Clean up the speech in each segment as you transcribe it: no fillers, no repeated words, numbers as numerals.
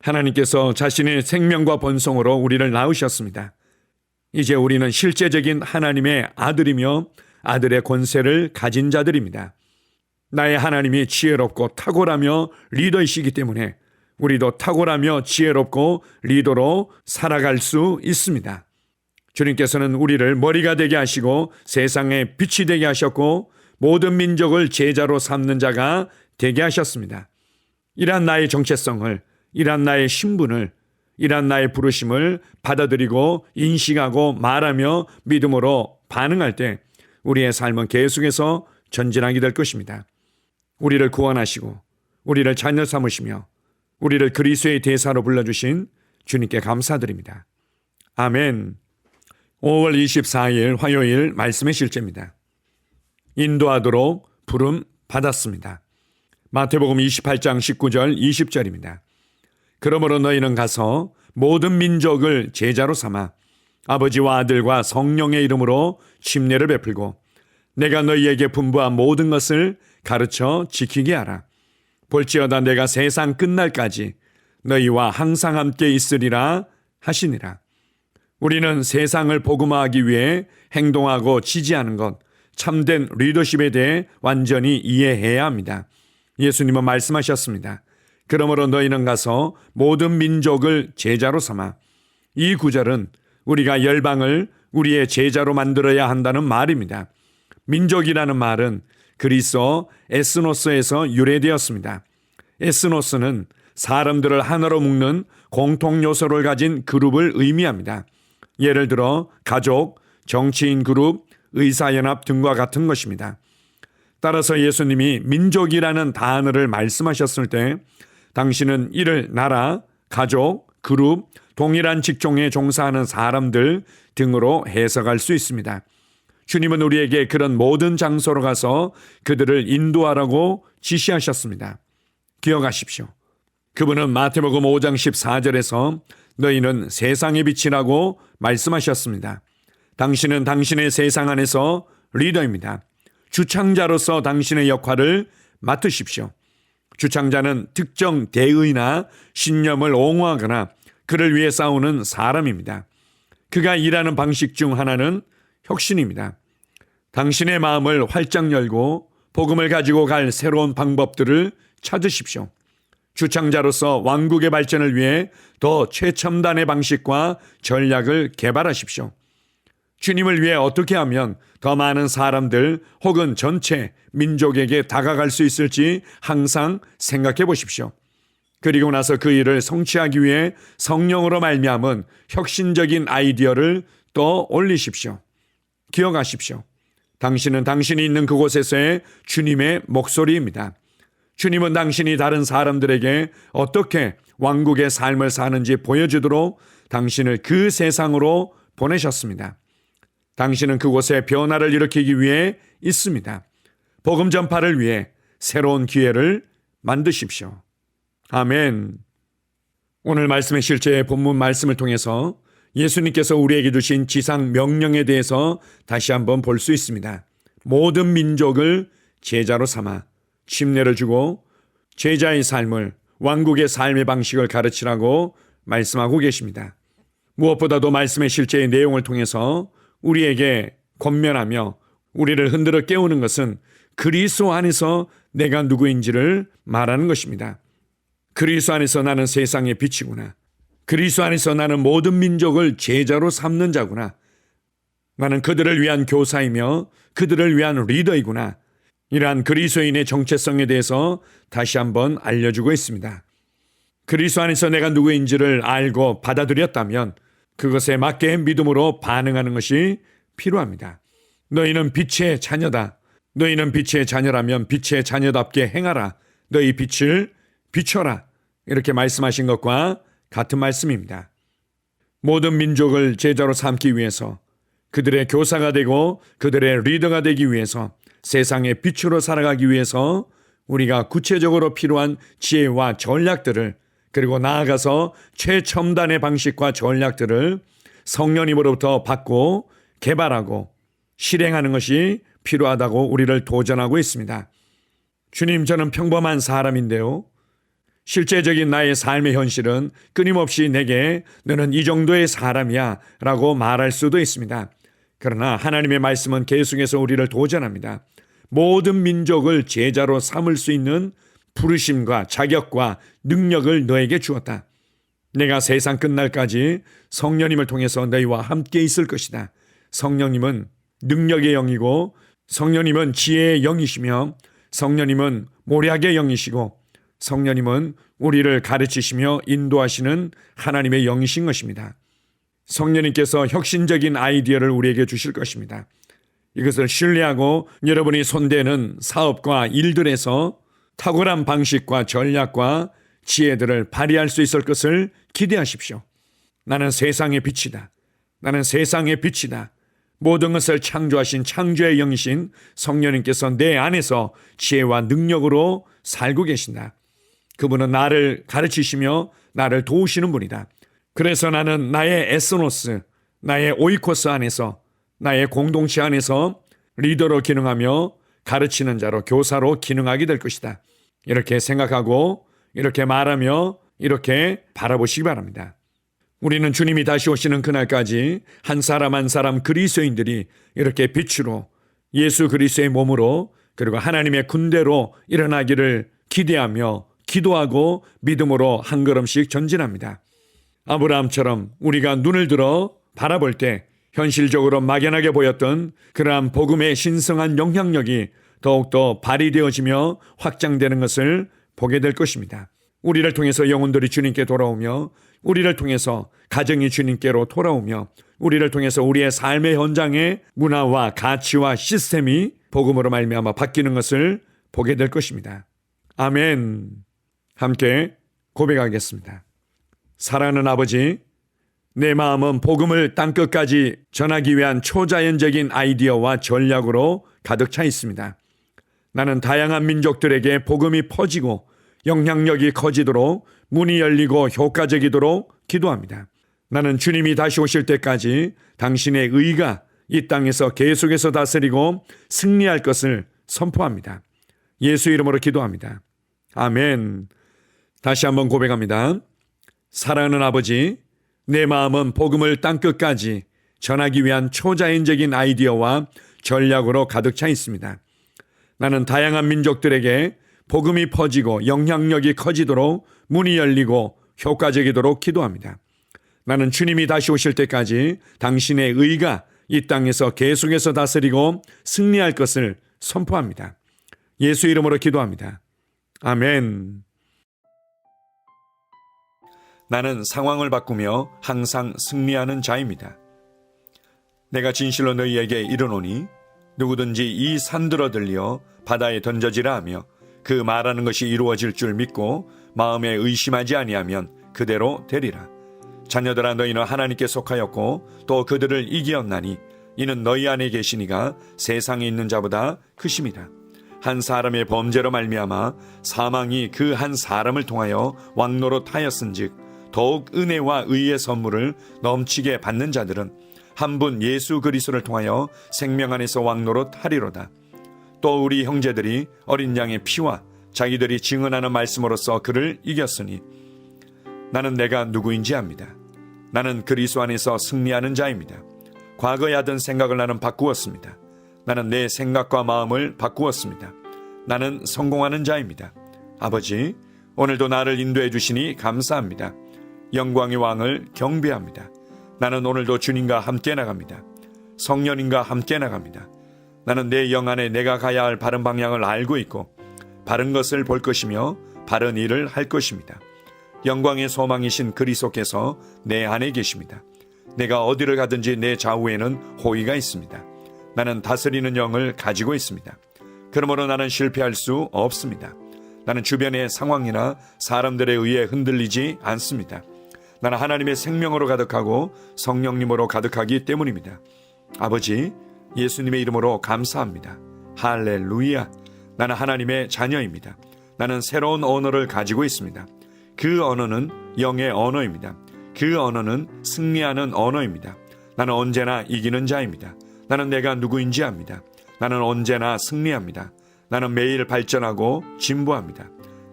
하나님께서 자신의 생명과 번성으로 우리를 낳으셨습니다. 이제 우리는 실제적인 하나님의 아들이며 아들의 권세를 가진 자들입니다. 나의 하나님이 지혜롭고 탁월하며 리더이시기 때문에 우리도 탁월하며 지혜롭고 리더로 살아갈 수 있습니다. 주님께서는 우리를 머리가 되게 하시고 세상에 빛이 되게 하셨고 모든 민족을 제자로 삼는 자가 되게 하셨습니다. 이러한 나의 정체성을, 이러한 나의 신분을, 이러한 나의 부르심을 받아들이고 인식하고 말하며 믿음으로 반응할 때 우리의 삶은 계속해서 전진하게 될 것입니다. 우리를 구원하시고 우리를 자녀 삼으시며 우리를 그리스도의 대사로 불러주신 주님께 감사드립니다. 아멘. 5월 24일 화요일 말씀의 실제입니다. 인도하도록 부름 받았습니다. 마태복음 28장 19절 20절입니다. 그러므로 너희는 가서 모든 민족을 제자로 삼아 아버지와 아들과 성령의 이름으로 침례를 베풀고 내가 너희에게 분부한 모든 것을 가르쳐 지키게 하라. 볼지어다 내가 세상 끝날까지 너희와 항상 함께 있으리라 하시니라. 우리는 세상을 복음화하기 위해 행동하고 지지하는 것, 참된 리더십에 대해 완전히 이해해야 합니다. 예수님은 말씀하셨습니다. 그러므로 너희는 가서 모든 민족을 제자로 삼아. 이 구절은 우리가 열방을 우리의 제자로 만들어야 한다는 말입니다. 민족이라는 말은 그리스어 에스노스에서 유래되었습니다. 에스노스는 사람들을 하나로 묶는 공통 요소를 가진 그룹을 의미합니다. 예를 들어 가족, 정치인 그룹, 의사연합 등과 같은 것입니다. 따라서 예수님이 민족이라는 단어를 말씀하셨을 때 당신은 이를 나라, 가족, 그룹, 동일한 직종에 종사하는 사람들 등으로 해석할 수 있습니다. 주님은 우리에게 그런 모든 장소로 가서 그들을 인도하라고 지시하셨습니다. 기억하십시오. 그분은 마태복음 5장 14절에서 너희는 세상의 빛이라고 말씀하셨습니다. 당신은 당신의 세상 안에서 리더입니다. 주창자로서 당신의 역할을 맡으십시오. 주창자는 특정 대의나 신념을 옹호하거나 그를 위해 싸우는 사람입니다. 그가 일하는 방식 중 하나는 혁신입니다. 당신의 마음을 활짝 열고 복음을 가지고 갈 새로운 방법들을 찾으십시오. 주창자로서 왕국의 발전을 위해 더 최첨단의 방식과 전략을 개발하십시오. 주님을 위해 어떻게 하면 더 많은 사람들 혹은 전체 민족에게 다가갈 수 있을지 항상 생각해 보십시오. 그리고 나서 그 일을 성취하기 위해 성령으로 말미암은 혁신적인 아이디어를 떠올리십시오. 기억하십시오. 당신은 당신이 있는 그곳에서의 주님의 목소리입니다. 주님은 당신이 다른 사람들에게 어떻게 왕국의 삶을 사는지 보여주도록 당신을 그 세상으로 보내셨습니다. 당신은 그곳에 변화를 일으키기 위해 있습니다. 복음 전파를 위해 새로운 기회를 만드십시오. 아멘. 오늘 말씀의 실제 본문 말씀을 통해서 예수님께서 우리에게 주신 지상 명령에 대해서 다시 한번 볼 수 있습니다. 모든 민족을 제자로 삼아 침례를 주고 제자의 삶을, 왕국의 삶의 방식을 가르치라고 말씀하고 계십니다. 무엇보다도 말씀의 실제의 내용을 통해서 우리에게 권면하며 우리를 흔들어 깨우는 것은 그리스도 안에서 내가 누구인지를 말하는 것입니다. 그리스도 안에서 나는 세상의 빛이구나. 그리스도 안에서 나는 모든 민족을 제자로 삼는 자구나. 나는 그들을 위한 교사이며 그들을 위한 리더이구나. 이러한 그리스도인의 정체성에 대해서 다시 한번 알려주고 있습니다. 그리스도 안에서 내가 누구인지를 알고 받아들였다면 그것에 맞게 믿음으로 반응하는 것이 필요합니다. 너희는 빛의 자녀다. 너희는 빛의 자녀라면 빛의 자녀답게 행하라. 너희 빛을 비춰라. 이렇게 말씀하신 것과 같은 말씀입니다. 모든 민족을 제자로 삼기 위해서, 그들의 교사가 되고 그들의 리더가 되기 위해서, 세상의 빛으로 살아가기 위해서 우리가 구체적으로 필요한 지혜와 전략들을, 그리고 나아가서 최첨단의 방식과 전략들을 성령님으로부터 받고 개발하고 실행하는 것이 필요하다고 우리를 도전하고 있습니다. 주님, 저는 평범한 사람인데요. 실제적인 나의 삶의 현실은 끊임없이 내게 너는 이 정도의 사람이야 라고 말할 수도 있습니다. 그러나 하나님의 말씀은 계속해서 우리를 도전합니다. 모든 민족을 제자로 삼을 수 있는 부르심과 자격과 능력을 너에게 주었다. 내가 세상 끝날까지 성령님을 통해서 너희와 함께 있을 것이다. 성령님은 능력의 영이고 성령님은 지혜의 영이시며 성령님은 모략의 영이시고 성령님은 우리를 가르치시며 인도하시는 하나님의 영이신 것입니다. 성령님께서 혁신적인 아이디어를 우리에게 주실 것입니다. 이것을 신뢰하고 여러분이 손대는 사업과 일들에서 탁월한 방식과 전략과 지혜들을 발휘할 수 있을 것을 기대하십시오. 나는 세상의 빛이다. 나는 세상의 빛이다. 모든 것을 창조하신 창조의 영이신 성령님께서 내 안에서 지혜와 능력으로 살고 계신다. 그분은 나를 가르치시며 나를 도우시는 분이다. 그래서 나는 나의 에스노스, 나의 오이코스 안에서, 나의 공동체 안에서 리더로 기능하며 가르치는 자로, 교사로 기능하게 될 것이다. 이렇게 생각하고 이렇게 말하며 이렇게 바라보시기 바랍니다. 우리는 주님이 다시 오시는 그날까지 한 사람 한 사람 그리스도인들이 이렇게 빛으로 예수 그리스도의 몸으로 그리고 하나님의 군대로 일어나기를 기대하며 기도하고 믿음으로 한 걸음씩 전진합니다. 아브라함처럼 우리가 눈을 들어 바라볼 때 현실적으로 막연하게 보였던 그러한 복음의 신성한 영향력이 더욱더 발휘되어지며 확장되는 것을 보게 될 것입니다. 우리를 통해서 영혼들이 주님께 돌아오며 우리를 통해서 가정이 주님께로 돌아오며 우리를 통해서 우리의 삶의 현장의 문화와 가치와 시스템이 복음으로 말미암아 바뀌는 것을 보게 될 것입니다. 아멘. 함께 고백하겠습니다. 사랑하는 아버지, 내 마음은 복음을 땅끝까지 전하기 위한 초자연적인 아이디어와 전략으로 가득 차 있습니다. 나는 다양한 민족들에게 복음이 퍼지고 영향력이 커지도록 문이 열리고 효과적이도록 기도합니다. 나는 주님이 다시 오실 때까지 당신의 의가 이 땅에서 계속해서 다스리고 승리할 것을 선포합니다. 예수 이름으로 기도합니다. 아멘. 다시 한번 고백합니다. 사랑하는 아버지, 내 마음은 복음을 땅끝까지 전하기 위한 초자연적인 아이디어와 전략으로 가득 차 있습니다. 나는 다양한 민족들에게 복음이 퍼지고 영향력이 커지도록 문이 열리고 효과적이도록 기도합니다. 나는 주님이 다시 오실 때까지 당신의 의가 이 땅에서 계속해서 다스리고 승리할 것을 선포합니다. 예수 이름으로 기도합니다. 아멘. 나는 상황을 바꾸며 항상 승리하는 자입니다. 내가 진실로 너희에게 이르노니 누구든지 이 산들어 들려 바다에 던져지라 하며 그 말하는 것이 이루어질 줄 믿고 마음에 의심하지 아니하면 그대로 되리라. 자녀들아, 너희는 하나님께 속하였고 또 그들을 이기었나니 이는 너희 안에 계시니가 세상에 있는 자보다 크심이라. 한 사람의 범죄로 말미암아 사망이 그 한 사람을 통하여 왕노릇하였은즉 더욱 은혜와 의의 선물을 넘치게 받는 자들은 한 분 예수 그리스도를 통하여 생명 안에서 왕노릇하리로다. 또 우리 형제들이 어린 양의 피와 자기들이 증언하는 말씀으로써 그를 이겼으니 나는 내가 누구인지 압니다. 나는 그리스도 안에서 승리하는 자입니다. 과거에 하던 생각을 나는 바꾸었습니다. 나는 내 생각과 마음을 바꾸었습니다. 나는 성공하는 자입니다. 아버지, 오늘도 나를 인도해 주시니 감사합니다. 영광의 왕을 경배합니다. 나는 오늘도 주님과 함께 나갑니다. 성령님과 함께 나갑니다. 나는 내 영 안에 내가 가야 할 바른 방향을 알고 있고 바른 것을 볼 것이며 바른 일을 할 것입니다. 영광의 소망이신 그리스도께서 내 안에 계십니다. 내가 어디를 가든지 내 좌우에는 호의가 있습니다. 나는 다스리는 영을 가지고 있습니다. 그러므로 나는 실패할 수 없습니다. 나는 주변의 상황이나 사람들에 의해 흔들리지 않습니다. 나는 하나님의 생명으로 가득하고 성령님으로 가득하기 때문입니다. 아버지, 예수님의 이름으로 감사합니다. 할렐루야. 나는 하나님의 자녀입니다. 나는 새로운 언어를 가지고 있습니다. 그 언어는 영의 언어입니다. 그 언어는 승리하는 언어입니다. 나는 언제나 이기는 자입니다. 나는 내가 누구인지 압니다. 나는 언제나 승리합니다. 나는 매일 발전하고 진보합니다.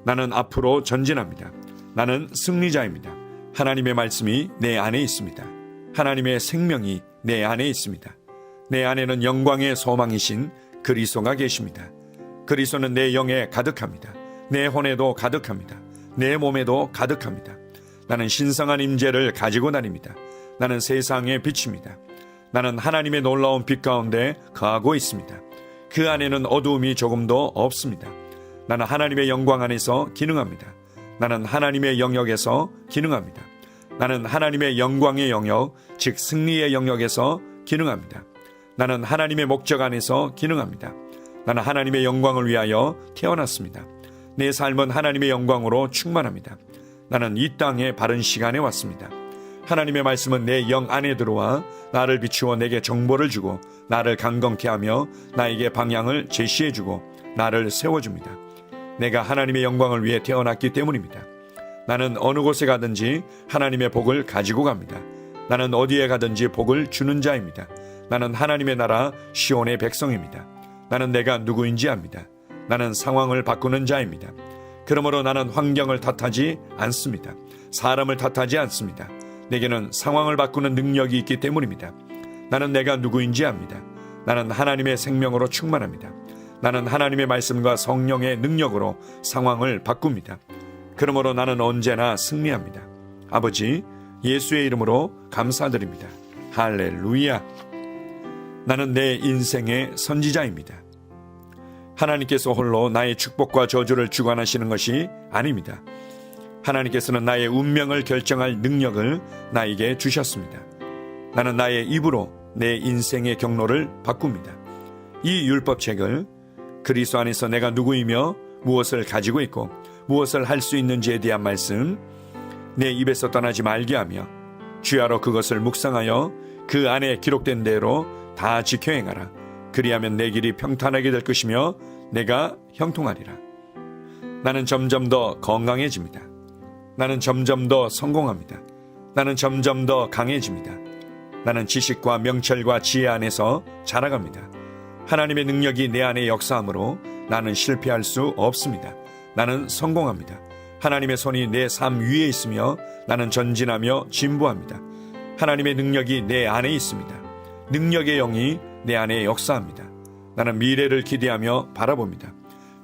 나는 앞으로 전진합니다. 나는 승리자입니다. 하나님의 말씀이 내 안에 있습니다. 하나님의 생명이 내 안에 있습니다. 내 안에는 영광의 소망이신 그리스도가 계십니다. 그리스도는 내 영에 가득합니다. 내 혼에도 가득합니다. 내 몸에도 가득합니다. 나는 신성한 임재를 가지고 다닙니다. 나는 세상의 빛입니다. 나는 하나님의 놀라운 빛 가운데 거하고 있습니다. 그 안에는 어두움이 조금도 없습니다. 나는 하나님의 영광 안에서 기능합니다. 나는 하나님의 영역에서 기능합니다. 나는 하나님의 영광의 영역, 즉 승리의 영역에서 기능합니다. 나는 하나님의 목적 안에서 기능합니다. 나는 하나님의 영광을 위하여 태어났습니다. 내 삶은 하나님의 영광으로 충만합니다. 나는 이 땅에 바른 시간에 왔습니다. 하나님의 말씀은 내 영 안에 들어와 나를 비추어 내게 정보를 주고 나를 강건케 하며 나에게 방향을 제시해 주고 나를 세워줍니다. 내가 하나님의 영광을 위해 태어났기 때문입니다. 나는 어느 곳에 가든지 하나님의 복을 가지고 갑니다. 나는 어디에 가든지 복을 주는 자입니다. 나는 하나님의 나라 시온의 백성입니다. 나는 내가 누구인지 압니다. 나는 상황을 바꾸는 자입니다. 그러므로 나는 환경을 탓하지 않습니다. 사람을 탓하지 않습니다. 내게는 상황을 바꾸는 능력이 있기 때문입니다. 나는 내가 누구인지 압니다. 나는 하나님의 생명으로 충만합니다. 나는 하나님의 말씀과 성령의 능력으로 상황을 바꿉니다. 그러므로 나는 언제나 승리합니다. 아버지, 예수의 이름으로 감사드립니다. 할렐루야. 나는 내 인생의 선지자입니다. 하나님께서 홀로 나의 축복과 저주를 주관하시는 것이 아닙니다. 하나님께서는 나의 운명을 결정할 능력을 나에게 주셨습니다. 나는 나의 입으로 내 인생의 경로를 바꿉니다. 이 율법책을 그리스도 안에서 내가 누구이며 무엇을 가지고 있고 무엇을 할 수 있는지에 대한 말씀 내 입에서 떠나지 말게 하며 주야로 그것을 묵상하여 그 안에 기록된 대로 다 지켜 행하라. 그리하면 내 길이 평탄하게 될 것이며 내가 형통하리라. 나는 점점 더 건강해집니다. 나는 점점 더 성공합니다. 나는 점점 더 강해집니다. 나는 지식과 명철과 지혜 안에서 자라갑니다. 하나님의 능력이 내 안에 역사하므로 나는 실패할 수 없습니다. 나는 성공합니다. 하나님의 손이 내 삶 위에 있으며 나는 전진하며 진보합니다. 하나님의 능력이 내 안에 있습니다. 능력의 영이 내 안에 역사합니다. 나는 미래를 기대하며 바라봅니다.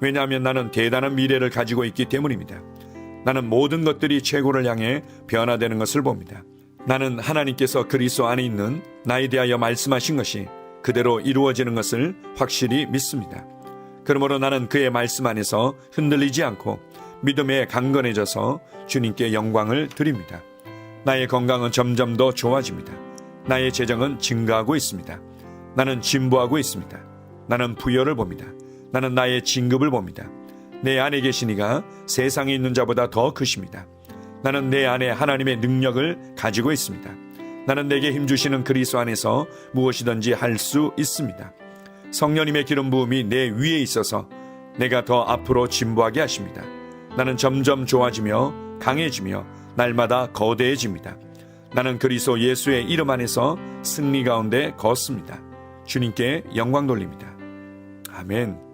왜냐하면 나는 대단한 미래를 가지고 있기 때문입니다. 나는 모든 것들이 최고를 향해 변화되는 것을 봅니다. 나는 하나님께서 그리스도 안에 있는 나에 대하여 말씀하신 것이 그대로 이루어지는 것을 확실히 믿습니다. 그러므로 나는 그의 말씀 안에서 흔들리지 않고 믿음에 강건해져서 주님께 영광을 드립니다. 나의 건강은 점점 더 좋아집니다. 나의 재정은 증가하고 있습니다. 나는 진보하고 있습니다. 나는 부여를 봅니다. 나는 나의 진급을 봅니다. 내 안에 계신 이가 세상에 있는 자보다 더 크십니다. 나는 내 안에 하나님의 능력을 가지고 있습니다. 나는 내게 힘주시는 그리스도 안에서 무엇이든지 할 수 있습니다. 성령님의 기름 부음이 내 위에 있어서 내가 더 앞으로 진보하게 하십니다. 나는 점점 좋아지며 강해지며 날마다 거대해집니다. 나는 그리스도 예수의 이름 안에서 승리 가운데 걷습니다. 주님께 영광 돌립니다. 아멘.